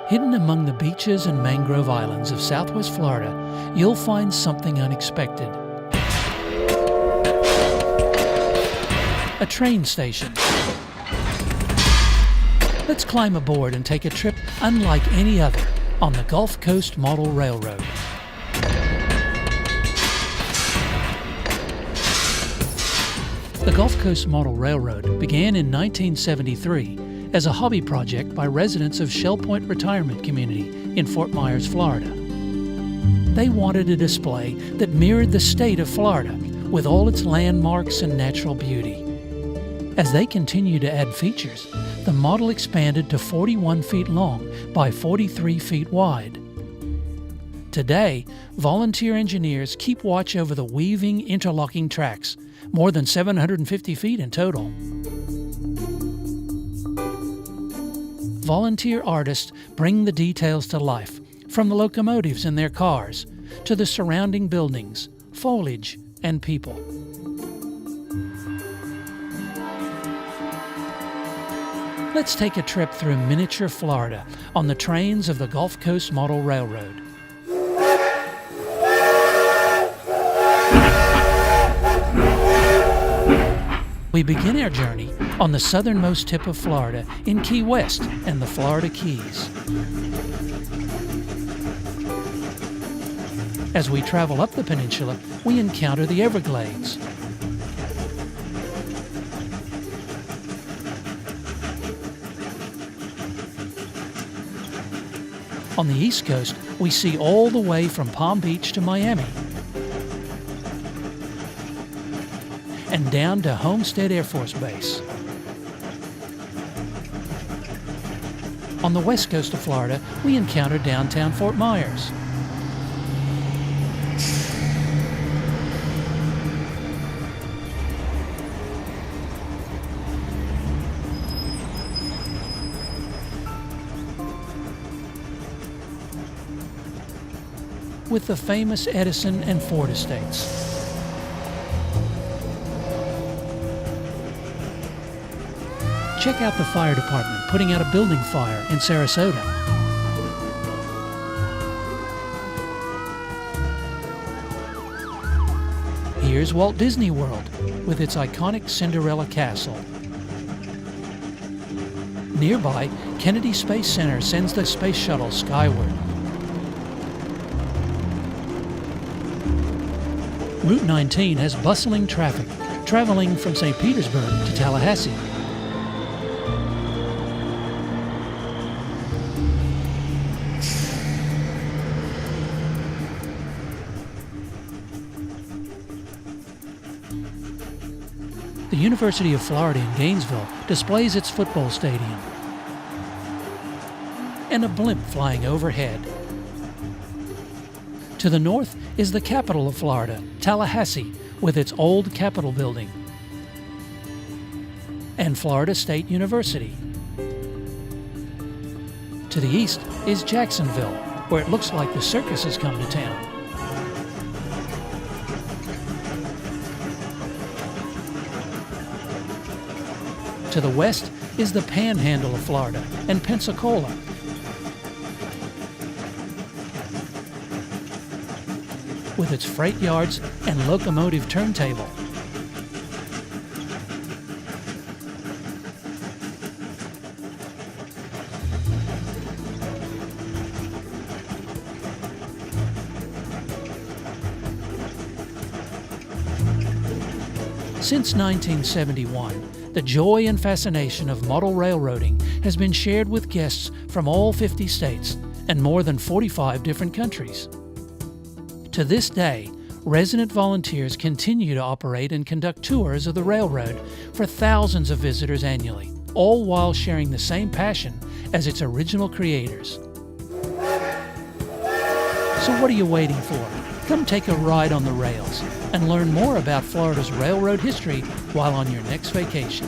Hidden among the beaches and mangrove islands of Southwest Florida, you'll find something unexpected. A train station. Let's climb aboard and take a trip unlike any other on the Gulf Coast Model Railroad. The Gulf Coast Model Railroad began in 1973 as a hobby project by residents of Shell Point Retirement Community in Fort Myers, Florida. They wanted a display that mirrored the state of Florida with all its landmarks and natural beauty. As they continued to add features, the model expanded to 41 feet long by 43 feet wide. Today, volunteer engineers keep watch over the weaving, interlocking tracks, more than 750 feet in total. Volunteer artists bring the details to life, from the locomotives in their cars to the surrounding buildings, foliage, and people. Let's take a trip through miniature Florida on the trains of the Gulf Coast Model Railroad. We begin our journey on the southernmost tip of Florida in Key West and the Florida Keys. As we travel up the peninsula, we encounter the Everglades. On the East Coast, we see all the way from Palm Beach to Miami and down to Homestead Air Force Base. On the west coast of Florida, we encounter downtown Fort Myers. With the famous Edison and Ford estates. Check out the fire department putting out a building fire in Sarasota. Here's Walt Disney World with its iconic Cinderella Castle. Nearby, Kennedy Space Center sends the space shuttle skyward. Route 19 has bustling traffic traveling from St. Petersburg to Tallahassee. The University of Florida in Gainesville displays its football stadium and a blimp flying overhead. To the north is the capital of Florida, Tallahassee, with its old Capitol building, and Florida State University. To the east is Jacksonville, where it looks like the circus has come to town. To the west is the Panhandle of Florida and Pensacola. With its freight yards and locomotive turntable. Since 1971, the joy and fascination of model railroading has been shared with guests from all 50 states and more than 45 different countries. To this day, resident volunteers continue to operate and conduct tours of the railroad for thousands of visitors annually, all while sharing the same passion as its original creators. So what are you waiting for? Come take a ride on the rails and learn more about Florida's railroad history while on your next vacation.